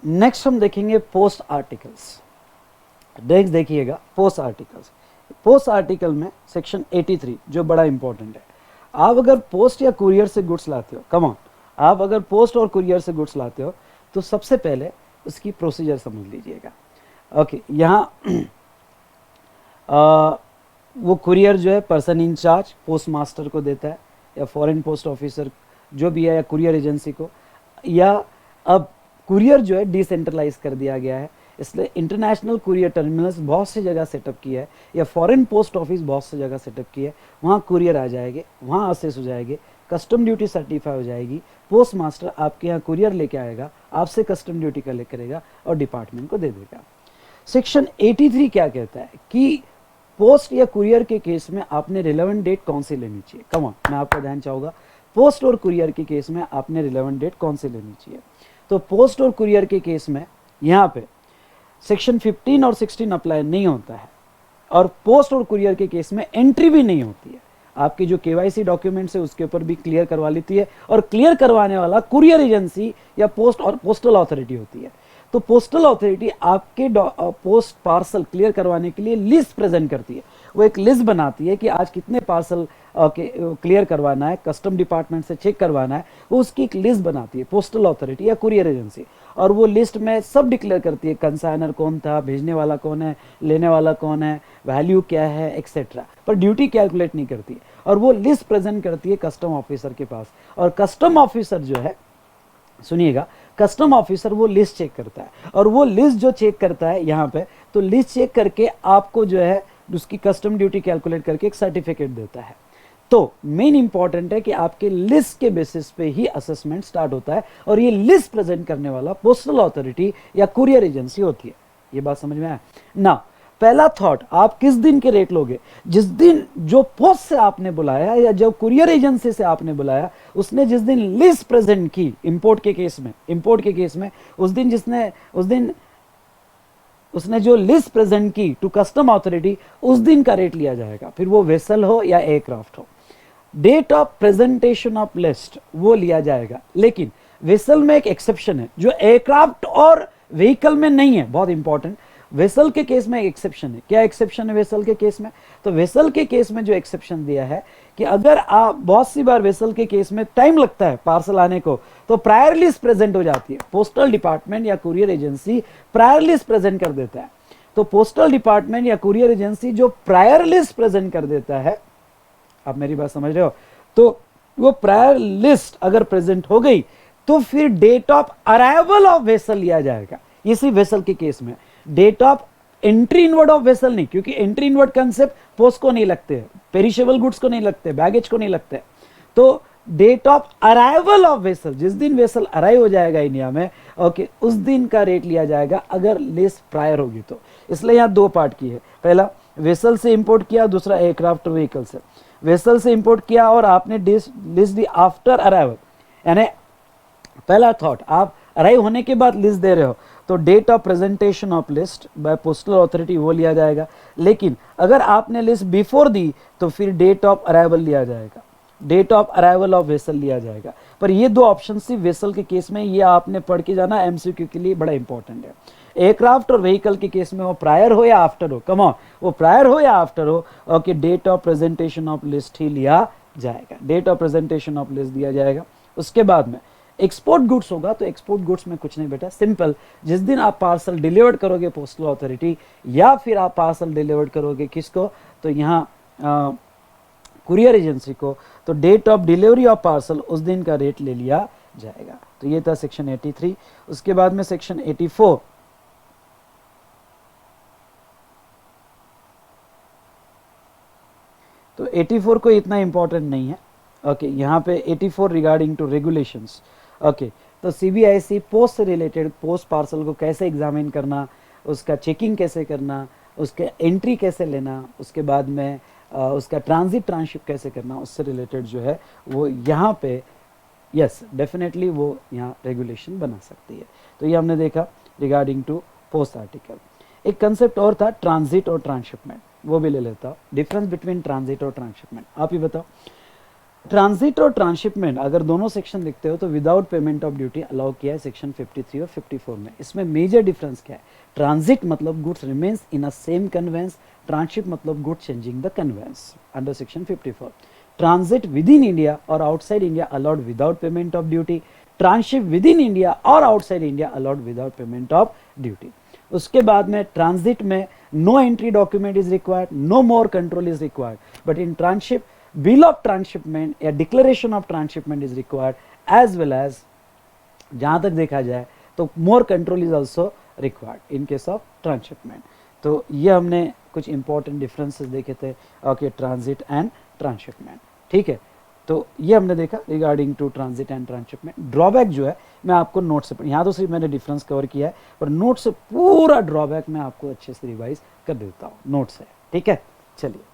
Next हम देखेंगे post articles. Next देखिएगा पोस्ट आर्टिकल्स। पोस्ट आर्टिकल में सेक्शन 83 जो बड़ा इंपॉर्टेंट है। आप अगर पोस्ट या कुरियर से गुड्स लाते हो, कम ऑन, आप अगर पोस्ट और कुरियर से गुड्स लाते हो तो सबसे पहले उसकी प्रोसीजर समझ लीजिएगा। ओके, यहाँ वो कुरियर जो है पर्सन इंचार्ज पोस्ट मास्टर को देता है, या फॉरेन पोस्ट ऑफिसर जो भी है, या कुरियर एजेंसी को, या अब कुरियर जो है डिसेंट्रलाइज कर दिया गया है, इसलिए इंटरनेशनल कुरियर टर्मिनल्स बहुत सी जगह सेटअप किया है, या फॉरेन पोस्ट ऑफिस बहुत सी जगह सेटअप किया है, वहाँ कुरियर आ जाएंगे, वहाँ असेस हो जाएंगे, कस्टम ड्यूटी सर्टिफाई हो जाएगी, पोस्ट मास्टर आपके यहाँ कुरियर लेके आएगा, आपसे कस्टम ड्यूटी कलेक्ट करेगा और डिपार्टमेंट को दे देगा। सेक्शन 83 क्या कहता है कि पोस्ट या कुरियर के केस में आपने रिलेवेंट डेट कौन सी लेनी चाहिए। कम ऑन, मैं आपका ध्यान चाहूँगा, पोस्ट और कुरियर के केस में आपने रिलेवेंट डेट कौन सी लेनी चाहिए। तो पोस्ट और कुरियर के केस में यहाँ पे सेक्शन 15 और 16 अप्लाई नहीं होता है, और पोस्ट और कुरियर के केस में एंट्री भी नहीं होती है। आपकी जो केवाईसी डॉक्यूमेंट्स है उसके ऊपर भी क्लियर करवा लेती है, और क्लियर करवाने वाला कुरियर एजेंसी या पोस्ट और पोस्टल अथॉरिटी होती है। तो पोस्टल अथॉरिटी आपके पोस्ट पार्सल क्लियर करवाने के लिए लिस्ट प्रेजेंट करती है। वो एक लिस्ट बनाती है कि आज कितने पार्सल क्लियर करवाना है, कस्टम डिपार्टमेंट से चेक करवाना है, वो उसकी एक लिस्ट बनाती है पोस्टल अथॉरिटी या कुरियर एजेंसी, और वो लिस्ट में सब डिक्लेयर करती है, कंसाइनर कौन था, भेजने वाला कौन है, लेने वाला कौन है, वैल्यू क्या है, एक्सेट्रा, पर ड्यूटी कैलकुलेट नहीं करती है, और वो लिस्ट प्रेजेंट करती है कस्टम ऑफिसर के पास। और कस्टम ऑफिसर जो है, सुनिएगा, कस्टम ऑफिसर वो लिस्ट चेक करता है, और वो लिस्ट जो चेक करता है यहाँ पे, तो लिस्ट चेक करके आपको जो है उसकी कस्टम ड्यूटी कैलकुलेट करके एक सर्टिफिकेट देता है। तो मेन इंपॉर्टेंट है कि आपके लिस्ट के बेसिस पे ही असेसमेंट स्टार्ट होता है, और ये लिस्ट प्रेजेंट करने वाला पोस्टल अथॉरिटी या कुरियर एजेंसी होती है। ये बात समझ में आया ना। पहला थॉट, आप किस दिन के रेट लोगे? जिस दिन जो पोस्ट से आपने बुलाया या जो कुरियर एजेंसी से आपने बुलाया, उसने जिस दिन लिस्ट प्रेजेंट की, इंपोर्ट के केस में उस दिन उसने जो लिस्ट प्रेजेंट की टू कस्टम अथॉरिटी, उस दिन का रेट लिया जाएगा, फिर वो वेसल हो या एयरक्राफ्ट हो। Date of presentation of list वो लिया जाएगा, लेकिन वेसल में एक एक्सेप्शन है जो एयरक्राफ्ट और व्हीकल में नहीं है, बहुत इंपॉर्टेंट। वेसल के केस में एक एक्सेप्शन है। क्या एक्सेप्शन है वेसल के केस में? तो वेसल के केस में जो एक्सेप्शन दिया है कि अगर आप, बहुत सी बार वेसल के केस में टाइम लगता है पार्सल आने को, तो प्रायर लिस्ट प्रेजेंट हो जाती है, पोस्टल डिपार्टमेंट या courier agency prior list present कर देता है। तो पोस्टल डिपार्टमेंट या कुरियर एजेंसी जो प्रायर लिस्ट प्रेजेंट कर देता है, आप मेरी बात समझ रहे हो, तो वो प्रायर लिस्ट अगर प्रेजेंट हो गई तो फिर date of arrival of vessel लिया जाएगा। इसी वेसल के केस में date of entry inward of vessel नहीं, क्योंकि एंट्री इनवर्ड कंसेप्ट पोस्ट को नहीं लगते, पेरिशेबल गुड्स को नहीं लगते, बैगेज को नहीं लगते। तो date of arrival of vessel, जिस दिन वेसल अराइव हो जाएगा इंडिया में, ओके, उस दिन का रेट लिया जाएगा अगर लिस्ट प्रायर होगी तो। इसलिए यहाँ दो पार्ट की है, पहला वेसल से इंपोर्ट किया, दूसरा एयरक्राफ्ट व्हीकल से। वेसल से इंपोर्ट किया और आपने लिस्ट दी आफ्टर अराइवल, यानी पहला थॉट, आप अराइव होने के बाद लिस्ट दे रहे हो, तो date of presentation of list by postal authority वो लिया जाएगा। लेकिन अगर आपने लिस्ट बिफोर दी तो फिर डेट ऑफ अराइवल लिया जाएगा, date of arrival of vessel लिया जाएगा। पर ये दो ऑप्शन सिर्फ वेसल के केस में, ये आपने पढ़ के जाना, एमसीक्यू के लिए बड़ा इंपॉर्टेंट है। एयरक्राफ्ट और व्हीकल के केस में वो प्रायर हो या आफ्टर हो, कम ऑन, वो प्रायर हो या आफ्टर हो, okay, date of presentation of list ही लिया जाएगा, date of presentation of list दिया जाएगा। उसके बाद में एक्सपोर्ट गुड्स होगा, तो एक्सपोर्ट गुड्स में कुछ नहीं बेटा, सिंपल, जिस दिन आप पार्सल डिलीवर्ड करोगे पोस्टल अथॉरिटी, या फिर आप पार्सल डिलीवर्ड करोगे किसको, तो यहाँ कुरियर एजेंसी को, तो date of delivery of parcel उस दिन का रेट ले लिया जाएगा। तो ये था सेक्शन 83। उसके बाद में सेक्शन 84, तो 84 को इतना इंपॉर्टेंट नहीं है, ओके। यहाँ पे 84 रिगार्डिंग टू रेगुलेशंस, ओके। तो सीबीआईसी पोस्ट से रिलेटेड, पोस्ट पार्सल को कैसे एग्जामिन करना, उसका चेकिंग कैसे करना, उसके एंट्री कैसे लेना, उसके बाद में उसका ट्रांजिट ट्रांसशिप कैसे करना, उससे रिलेटेड जो है वो यहाँ पे, यस डेफिनेटली वो यहाँ रेगुलेशन बना सकती है। तो ये हमने देखा रिगार्डिंग टू पोस्ट आर्टिकल। एक कंसेप्ट और था ट्रांजिट और ट्रांसशिपमेंट, वो भी ले लेता हूँ। डिफरेंस बिटवीन ट्रांजिट और ट्रांसशिपमेंट आप ही बताओ। ट्रांजिट और ट्रांसशिपमेंट अगर दोनों सेक्शन लिखते हो तो without payment of duty allow किया है सेक्शन 53 और 54 में। इसमें मेजर डिफरेंस क्या है? ट्रांजिट मतलब goods remains in a same conveyance, transship मतलब goods changing the conveyance under section 54। Transit within India और outside India allowed without payment of duty, transship within India और outside India allowed without payment of duty. उसके बाद में transit में no entry document is required, no more control is required, but in transship bill of transshipment या declaration of transshipment is required as well as जहाँ तक देखा जाए तो more control is also required in case of transshipment। तो ये हमने कुछ important differences देखे थे okay transit and transshipment, ठीक है। तो ये हमने देखा regarding to transit and transhipment. Drawback जो है मैं आपको नोट से, यहाँ तो सिर्फ मैंने डिफरेंस कवर किया है, पर नोट से पूरा ड्रॉबैक मैं आपको अच्छे से रिवाइज कर देता हूँ नोट से, ठीक है। चलिए